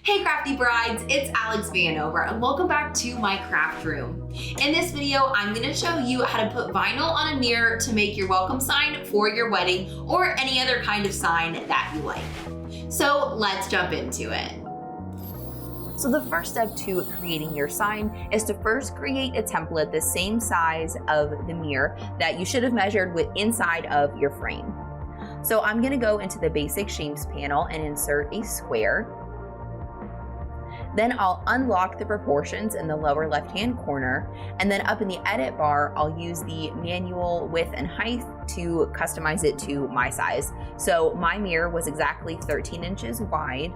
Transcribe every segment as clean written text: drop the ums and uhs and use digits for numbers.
Hey crafty brides, it's Alex Vanover and welcome back to my craft room. In this video, I'm going to show you how to put vinyl on a mirror to make your welcome sign for your wedding or any other kind of sign that you like. So let's jump into it. So the first step to creating your sign is to first create a template the same size of the mirror that you should have measured with inside of your frame. So I'm going to go into the basic shapes panel and insert a square. Then I'll unlock the proportions in the lower left-hand corner, and then up in the edit bar, I'll use the manual width and height to customize it to my size. So my mirror was exactly 13 inches wide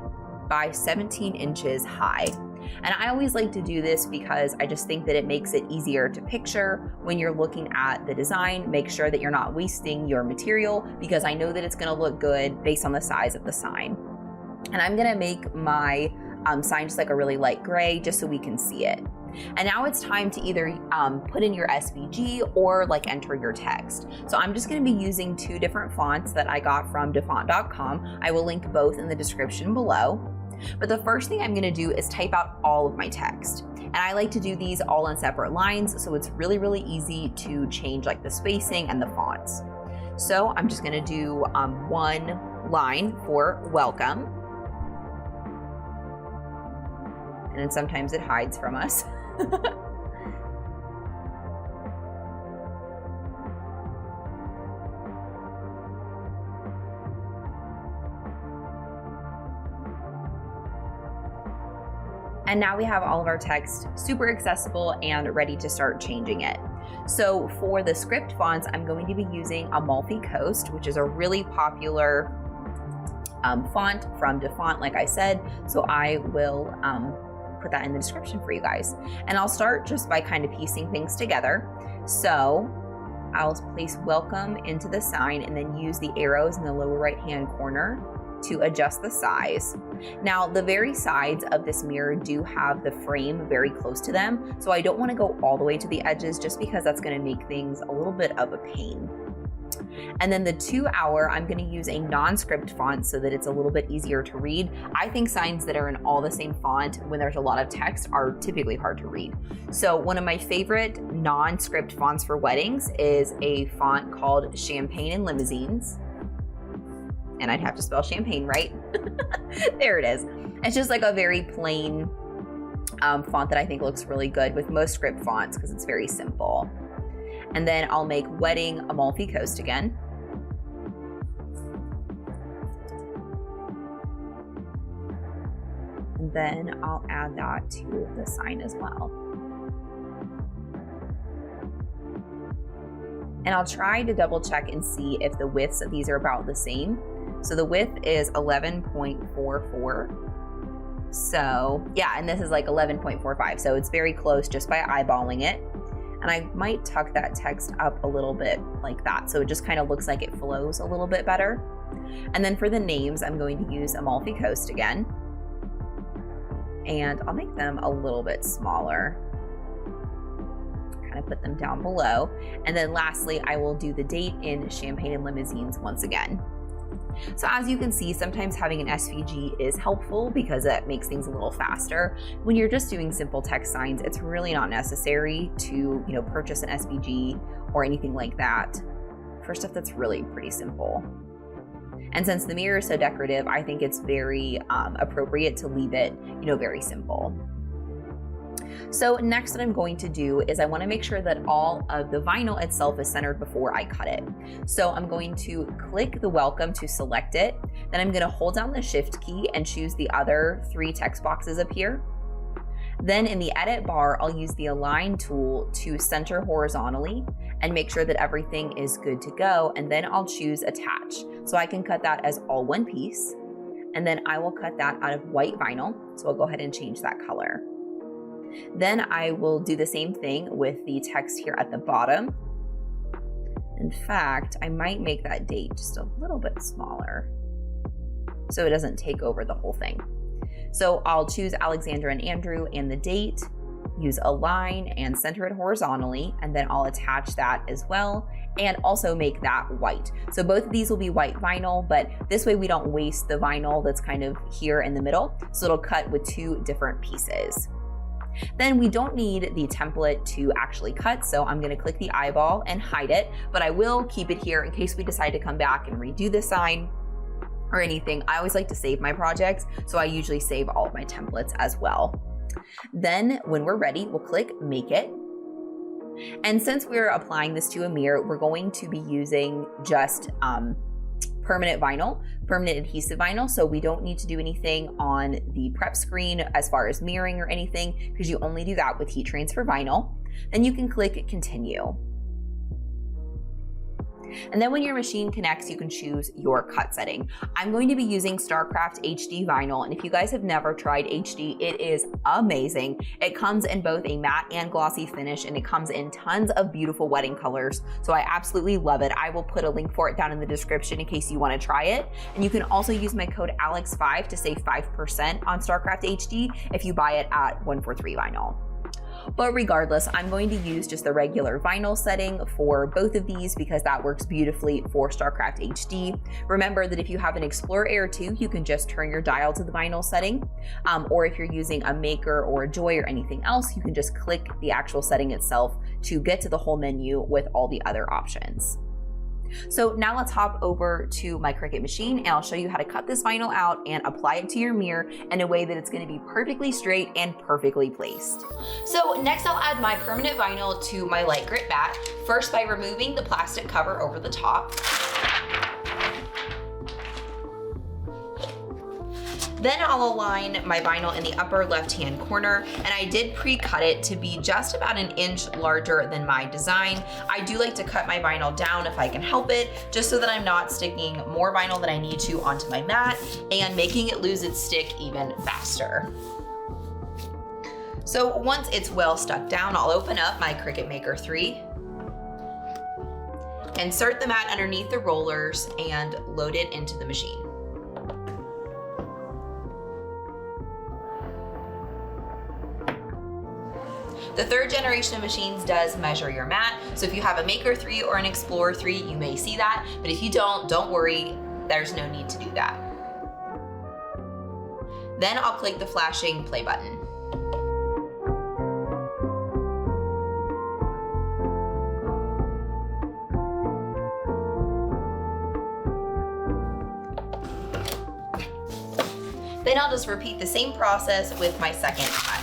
by 17 inches high. And I always like to do this because I just think that it makes it easier to picture when you're looking at the design. Make sure that you're not wasting your material because I know that it's gonna look good based on the size of the sign. And I'm gonna make my sign just like a really light gray just so we can see it. And now it's time to either put in your SVG or like enter your text. So I'm just going to be using two different fonts that I got from dafont.com. I will link both in the description below. But the first thing I'm going to do is type out all of my text. And I like to do these all on separate lines, so it's really, really easy to change like the spacing and the fonts. So I'm just going to do one line for welcome. And then sometimes it hides from us. And now we have all of our text super accessible and ready to start changing it. So for the script fonts, I'm going to be using Amalfi Coast, which is a really popular font from DaFont, like I said. So I will put that in the description for you guys. And I'll start just by kind of piecing things together. So I'll place welcome into the sign and then use the arrows in the lower right hand corner to adjust the size. Now the very sides of this mirror do have the frame very close to them, so I don't want to go all the way to the edges just because that's going to make things a little bit of a pain. And then the 2 hour, I'm going to use a non-script font so that it's a little bit easier to read. I think signs that are in all the same font when there's a lot of text are typically hard to read. So one of my favorite non-script fonts for weddings is a font called Champagne and Limousines. And I'd have to spell champagne, right? There it is. It's just like a very plain font that I think looks really good with most script fonts because it's very simple. And then I'll make wedding Amalfi Coast again. And then I'll add that to the sign as well. And I'll try to double check and see if the widths of these are about the same. So the width is 11.44. So yeah, and this is like 11.45. So it's very close just by eyeballing it. And I might tuck that text up a little bit like that, so it just kind of looks like it flows a little bit better. And then for the names, I'm going to use Amalfi Coast again. And I'll make them a little bit smaller. Kind of put them down below. And then lastly, I will do the date in Champagne and Limousines once again. So as you can see, sometimes having an SVG is helpful because it makes things a little faster. When you're just doing simple text signs, it's really not necessary to, purchase an SVG or anything like that for stuff that's really pretty simple. And since the mirror is so decorative, I think it's very appropriate to leave it, very simple. So next what I'm going to do is I want to make sure that all of the vinyl itself is centered before I cut it. So I'm going to click the welcome to select it. Then I'm going to hold down the shift key and choose the other 3 text boxes up here. Then in the edit bar, I'll use the align tool to center horizontally and make sure that everything is good to go. And then I'll choose attach. So I can cut that as all one piece. And then I will cut that out of white vinyl. So I'll go ahead and change that color. Then I will do the same thing with the text here at the bottom. In fact, I might make that date just a little bit smaller so it doesn't take over the whole thing. So I'll choose Alexandra and Andrew and the date, use a line and center it horizontally, and then I'll attach that as well and also make that white. So both of these will be white vinyl, but this way we don't waste the vinyl that's kind of here in the middle. So it'll cut with two different pieces. Then we don't need the template to actually cut, so I'm gonna click the eyeball and hide it, but I will keep it here in case we decide to come back and redo the sign or anything. I always like to save my projects, so I usually save all of my templates as well. Then when we're ready, we'll click Make It. And since we're applying this to a mirror, we're going to be using just permanent adhesive vinyl. So we don't need to do anything on the prep screen as far as mirroring or anything, because you only do that with heat transfer vinyl. Then you can click Continue. And then when your machine connects, you can choose your cut setting. I'm going to be using StarCraft HD vinyl, and if you guys have never tried HD, it is amazing. It comes in both a matte and glossy finish, and it comes in tons of beautiful wedding colors, so I absolutely love it. I will put a link for it down in the description in case you want to try it. And you can also use my code ALEX5 to save 5% on StarCraft HD if you buy it at 143 Vinyl. But regardless, I'm going to use just the regular vinyl setting for both of these because that works beautifully for StarCraft HD. Remember that if you have an Explorer Air 2, you can just turn your dial to the vinyl setting. Or if you're using a Maker or a Joy or anything else, you can just click the actual setting itself to get to the whole menu with all the other options. So now let's hop over to my Cricut machine and I'll show you how to cut this vinyl out and apply it to your mirror in a way that it's going to be perfectly straight and perfectly placed. So next I'll add my permanent vinyl to my light grit bat, first by removing the plastic cover over the top. Then I'll align my vinyl in the upper left-hand corner, and I did pre-cut it to be just about an inch larger than my design. I do like to cut my vinyl down if I can help it, just so that I'm not sticking more vinyl than I need to onto my mat and making it lose its stick even faster. So once it's well stuck down, I'll open up my Cricut Maker 3, insert the mat underneath the rollers, and load it into the machine. The third generation of machines does measure your mat, so if you have a Maker 3 or an Explorer 3, you may see that, but if you don't worry, there's no need to do that. Then I'll click the flashing play button. Then I'll just repeat the same process with my second cut.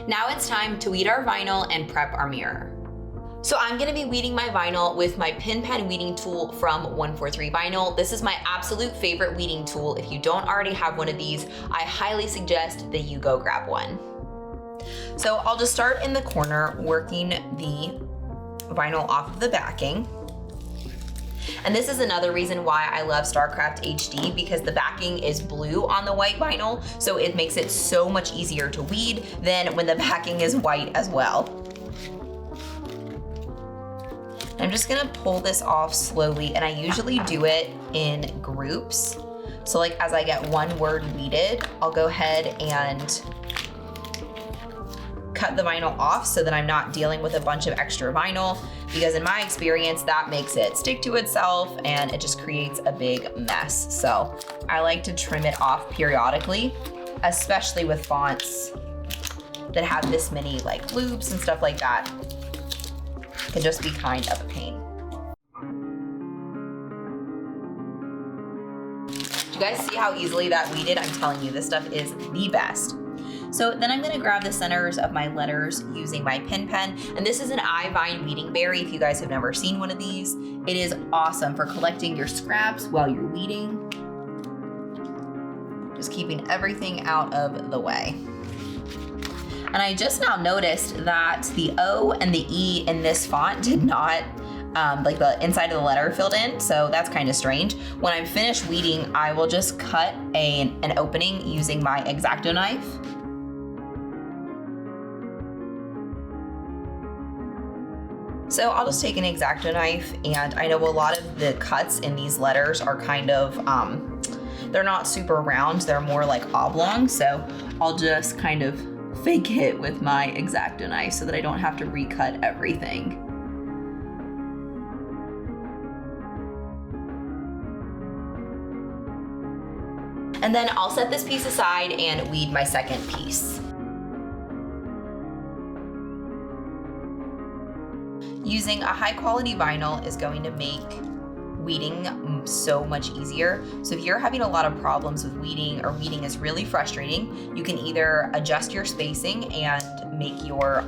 Now it's time to weed our vinyl and prep our mirror. So I'm gonna be weeding my vinyl with my pin pen weeding tool from 143 Vinyl. This is my absolute favorite weeding tool. If you don't already have one of these, I highly suggest that you go grab one. So I'll just start in the corner working the vinyl off of the backing. And this is another reason why I love StarCraft HD, because the backing is blue on the white vinyl, so it makes it so much easier to weed than when the backing is white as well. I'm just gonna pull this off slowly, and I usually do it in groups. So like as I get one word weeded, I'll go ahead and cut the vinyl off so that I'm not dealing with a bunch of extra vinyl, because in my experience, that makes it stick to itself and it just creates a big mess. So I like to trim it off periodically, especially with fonts that have this many like loops and stuff like that. It can just be kind of a pain. Do you guys see how easily that weeded? I'm telling you, this stuff is the best. So then I'm gonna grab the centers of my letters using my pin pen, and this is an iVine weeding berry if you guys have never seen one of these. It is awesome for collecting your scraps while you're weeding. Just keeping everything out of the way. And I just now noticed that the O and the E in this font did not, like the inside of the letter filled in, so that's kind of strange. When I'm finished weeding, I will just cut an opening using my X-Acto knife. So I'll just take an X-Acto knife, and I know a lot of the cuts in these letters are kind of, they're not super round, they're more like oblong, so I'll just kind of fake it with my X-Acto knife so that I don't have to recut everything. And then I'll set this piece aside and weed my second piece. Using a high quality vinyl is going to make weeding so much easier. So if you're having a lot of problems with weeding, or weeding is really frustrating, you can either adjust your spacing and make your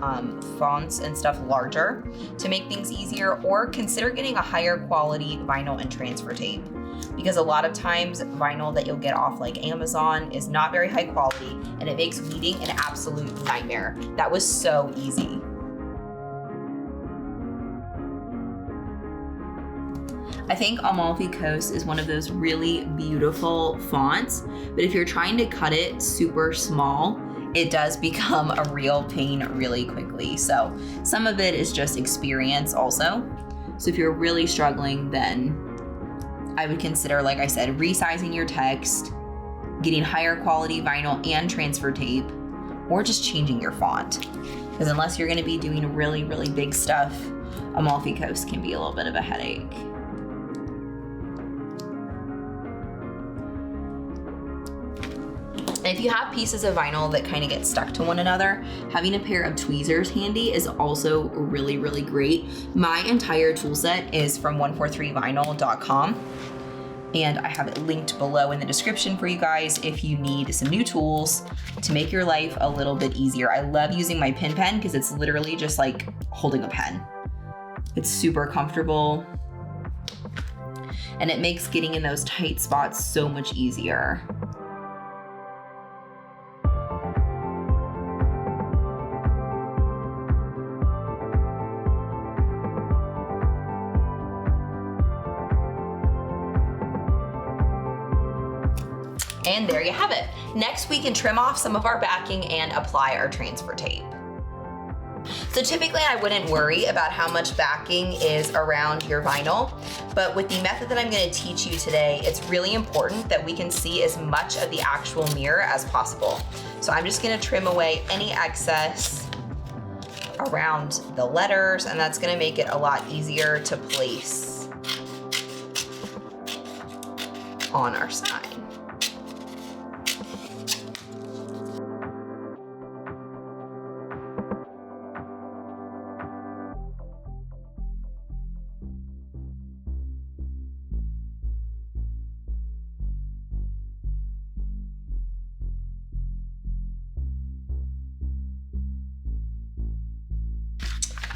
fonts and stuff larger to make things easier, or consider getting a higher quality vinyl and transfer tape. Because a lot of times vinyl that you'll get off like Amazon is not very high quality, and it makes weeding an absolute nightmare. That was so easy. I think Amalfi Coast is one of those really beautiful fonts, but if you're trying to cut it super small, it does become a real pain really quickly. So some of it is just experience also. So if you're really struggling, then I would consider, like I said, resizing your text, getting higher quality vinyl and transfer tape, or just changing your font. Because unless you're gonna be doing really, really big stuff, Amalfi Coast can be a little bit of a headache. And if you have pieces of vinyl that kind of get stuck to one another, having a pair of tweezers handy is also really, really great. My entire tool set is from 143vinyl.com, and I have it linked below in the description for you guys if you need some new tools to make your life a little bit easier. I love using my pin pen because it's literally just like holding a pen. It's super comfortable, and it makes getting in those tight spots so much easier. And there you have it. Next, we can trim off some of our backing and apply our transfer tape. So typically I wouldn't worry about how much backing is around your vinyl, but with the method that I'm going to teach you today, it's really important that we can see as much of the actual mirror as possible. So I'm just going to trim away any excess around the letters, and that's going to make it a lot easier to place on our side.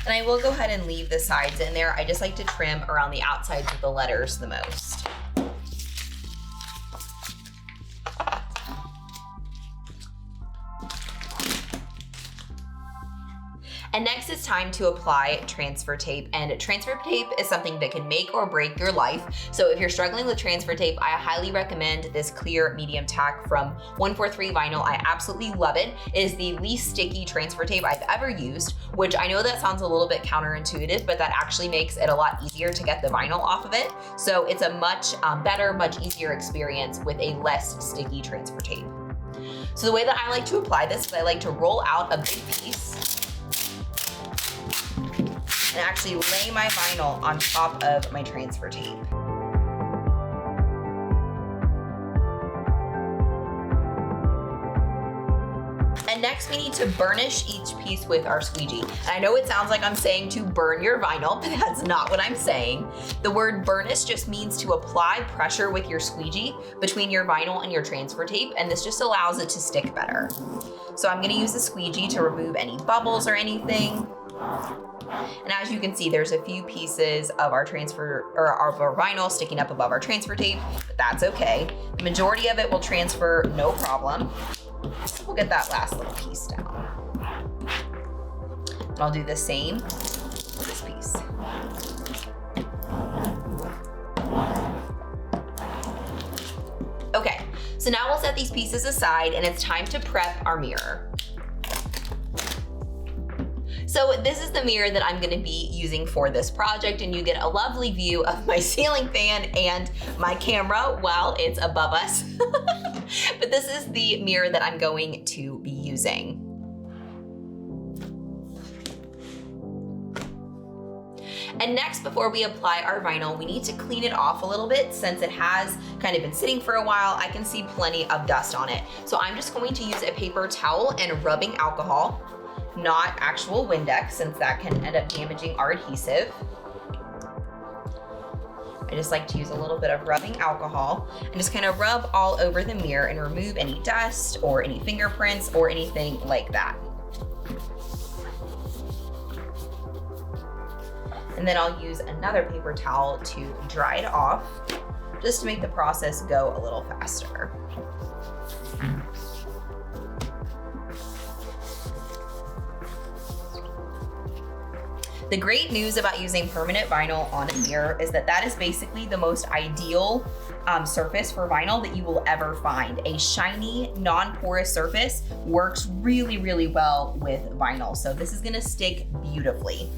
And I will go ahead and leave the sides in there. I just like to trim around the outsides of the letters the most. And next it's time to apply transfer tape. And transfer tape is something that can make or break your life. So if you're struggling with transfer tape, I highly recommend this clear medium tack from 143 Vinyl. I absolutely love it. It is the least sticky transfer tape I've ever used, which I know that sounds a little bit counterintuitive, but that actually makes it a lot easier to get the vinyl off of it. So it's a much better, much easier experience with a less sticky transfer tape. So the way that I like to apply this is I like to roll out a big piece and actually lay my vinyl on top of my transfer tape. And next we need to burnish each piece with our squeegee. And I know it sounds like I'm saying to burn your vinyl, but that's not what I'm saying. The word burnish just means to apply pressure with your squeegee between your vinyl and your transfer tape, and this just allows it to stick better. So I'm gonna use the squeegee to remove any bubbles or anything. And as you can see, there's a few pieces of our our vinyl sticking up above our transfer tape, but that's okay. The majority of it will transfer no problem. We'll get that last little piece down. And I'll do the same with this piece. Okay, so now we'll set these pieces aside and it's time to prep our mirror. So this is the mirror that I'm gonna be using for this project, and you get a lovely view of my ceiling fan and my camera while it's above us. But this is the mirror that I'm going to be using. And next, before we apply our vinyl, we need to clean it off a little bit since it has kind of been sitting for a while. I can see plenty of dust on it. So I'm just going to use a paper towel and rubbing alcohol, not actual Windex, since that can end up damaging our adhesive. I just like to use a little bit of rubbing alcohol and just kind of rub all over the mirror and remove any dust or any fingerprints or anything like that. And then I'll use another paper towel to dry it off, just to make the process go a little faster. The great news about using permanent vinyl on a mirror is that that is basically the most ideal surface for vinyl that you will ever find. A shiny, non-porous surface works really, really well with vinyl. So this is gonna stick beautifully.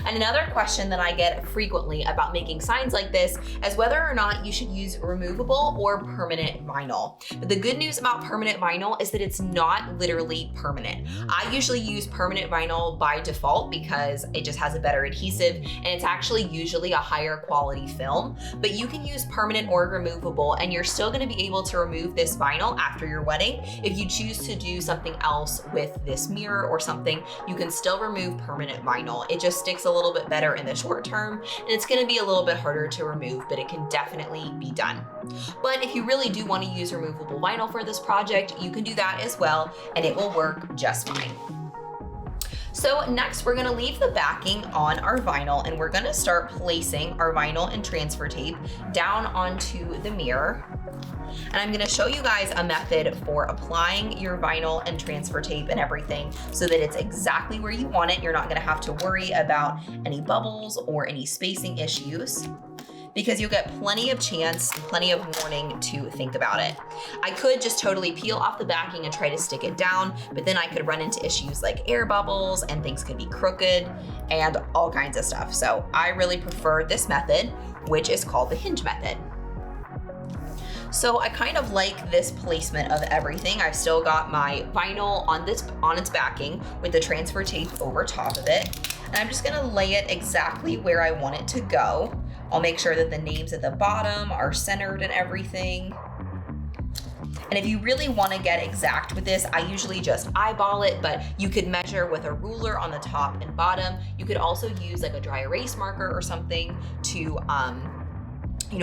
And another question that I get frequently about making signs like this is whether or not you should use removable or permanent vinyl. But the good news about permanent vinyl is that it's not literally permanent. I usually use permanent vinyl by default because it just has a better adhesive and it's actually usually a higher quality film. But you can use permanent or removable and you're still gonna be able to remove this vinyl after your wedding. If you choose to do something else with this mirror or something, you can still remove permanent vinyl. It just sticks a little bit better in the short term, and it's gonna be a little bit harder to remove, but it can definitely be done. But if you really do want to use removable vinyl for this project, you can do that as well, and it will work just fine. So next, we're gonna leave the backing on our vinyl, and we're gonna start placing our vinyl and transfer tape down onto the mirror. And I'm gonna show you guys a method for applying your vinyl and transfer tape and everything so that it's exactly where you want it. You're not gonna have to worry about any bubbles or any spacing issues, because you'll get plenty of chance, plenty of warning to think about it. I could just totally peel off the backing and try to stick it down, but then I could run into issues like air bubbles and things could be crooked and all kinds of stuff. So I really prefer this method, which is called the hinge method. So I kind of like this placement of everything. I've still got my vinyl on its backing with the transfer tape over top of it. And I'm just gonna lay it exactly where I want it to go. I'll make sure that the names at the bottom are centered and everything. And if you really wanna get exact with this, I usually just eyeball it, but you could measure with a ruler on the top and bottom. You could also use like a dry erase marker or something to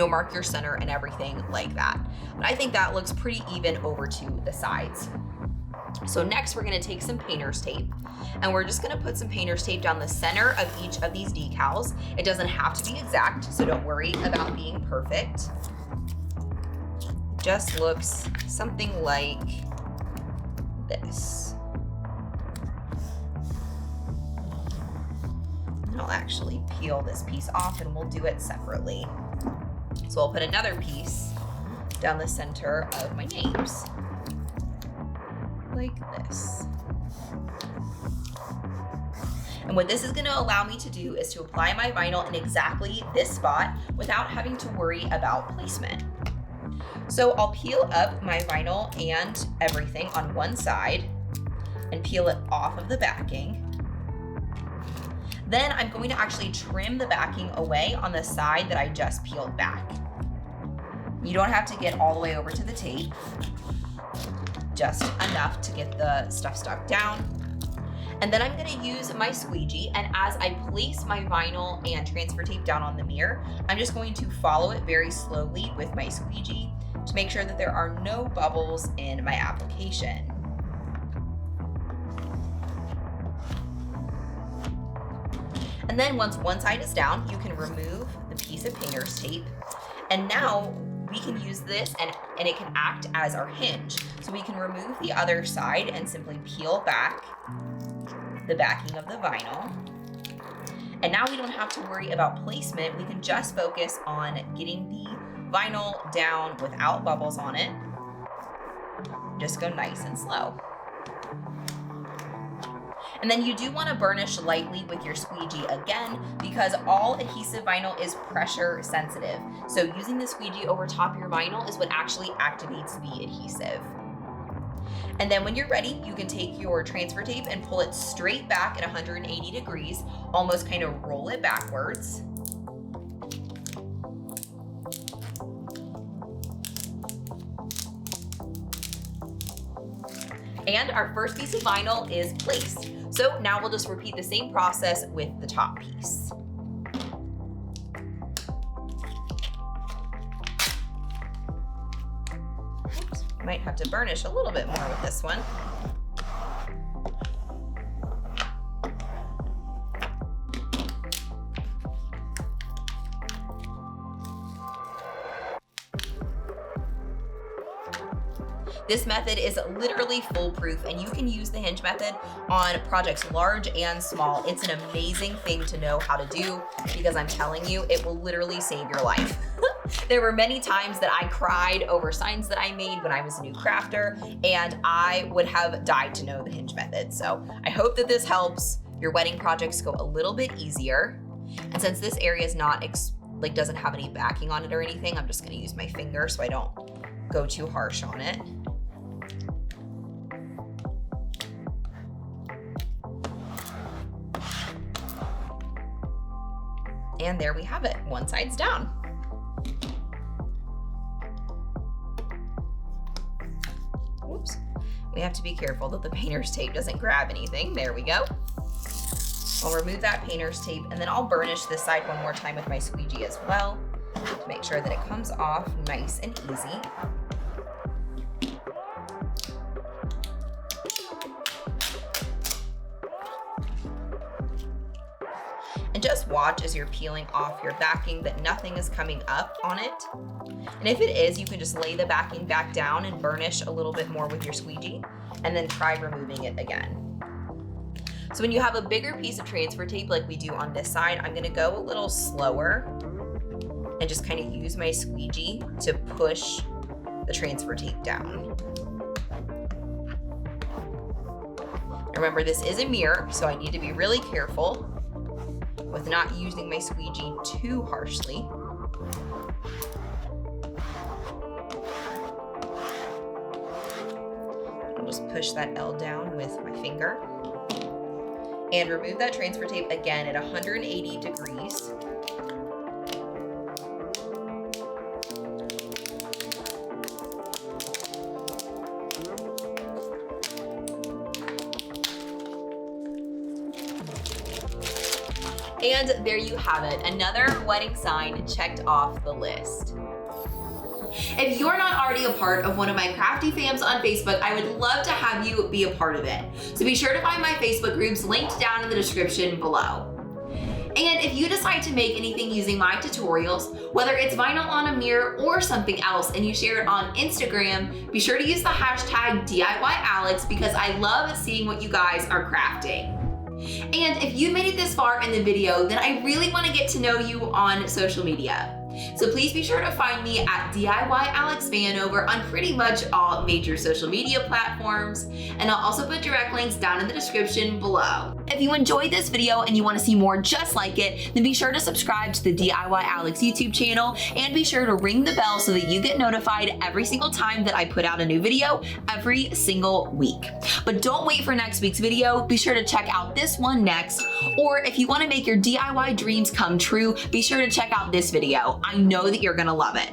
mark your center and everything like that. But I think that looks pretty even over to the sides. So next we're gonna take some painter's tape and we're just gonna put some painter's tape down the center of each of these decals. It doesn't have to be exact, so don't worry about being perfect. It just looks something like this. And I'll actually peel this piece off and we'll do it separately. So I'll put another piece down the center of my names, like this. And what this is gonna allow me to do is to apply my vinyl in exactly this spot without having to worry about placement. So I'll peel up my vinyl and everything on one side and peel it off of the backing. Then I'm going to actually trim the backing away on the side that I just peeled back. You don't have to get all the way over to the tape, just enough to get the stuff stuck down. And then I'm gonna use my squeegee, and as I place my vinyl and transfer tape down on the mirror, I'm just going to follow it very slowly with my squeegee to make sure that there are no bubbles in my application. And then once one side is down, you can remove the piece of painter's tape. And now we can use this and it can act as our hinge. So we can remove the other side and simply peel back the backing of the vinyl. And now we don't have to worry about placement. We can just focus on getting the vinyl down without bubbles on it. Just go nice and slow. And then you do want to burnish lightly with your squeegee again, because all adhesive vinyl is pressure sensitive. So using the squeegee over top your vinyl is what actually activates the adhesive. And then when you're ready, you can take your transfer tape and pull it straight back at 180 degrees, almost kind of roll it backwards. And our first piece of vinyl is placed. So now we'll just repeat the same process with the top piece. Oops, might have to burnish a little bit more with this one. This method is literally foolproof, and you can use the hinge method on projects large and small. It's an amazing thing to know how to do, because I'm telling you, it will literally save your life. There were many times that I cried over signs that I made when I was a new crafter, and I would have died to know the hinge method. So I hope that this helps your wedding projects go a little bit easier. And since this area is not doesn't have any backing on it or anything, I'm just gonna use my finger so I don't go too harsh on it. And there we have it, one side's down. Whoops. We have to be careful that the painter's tape doesn't grab anything. There we go. I'll remove that painter's tape, and then I'll burnish this side one more time with my squeegee as well to make sure that it comes off nice and easy. And just watch as you're peeling off your backing that nothing is coming up on it. And if it is, you can just lay the backing back down and burnish a little bit more with your squeegee, and then try removing it again. So when you have a bigger piece of transfer tape like we do on this side, I'm gonna go a little slower and just kind of use my squeegee to push the transfer tape down. Remember, this is a mirror, so I need to be really careful with not using my squeegee too harshly. I'll just push that L down with my finger and remove that transfer tape again at 180 degrees. And there you have it, another wedding sign checked off the list. If you're not already a part of one of my crafty fams on Facebook, I would love to have you be a part of it. So be sure to find my Facebook groups linked down in the description below. And if you decide to make anything using my tutorials, whether it's vinyl on a mirror or something else, and you share it on Instagram, be sure to use the hashtag DIYAlex, because I love seeing what you guys are crafting. And if you made it this far in the video, then I really want to get to know you on social media. So please be sure to find me at DIYAlexVanover on pretty much all major social media platforms, and I'll also put direct links down in the description below. If you enjoyed this video and you want to see more just like it, then be sure to subscribe to the DIY Alex YouTube channel, and be sure to ring the bell so that you get notified every single time that I put out a new video every single week. But don't wait for next week's video, be sure to check out this one next, or if you want to make your DIY dreams come true, be sure to check out this video. I know that you're gonna love it.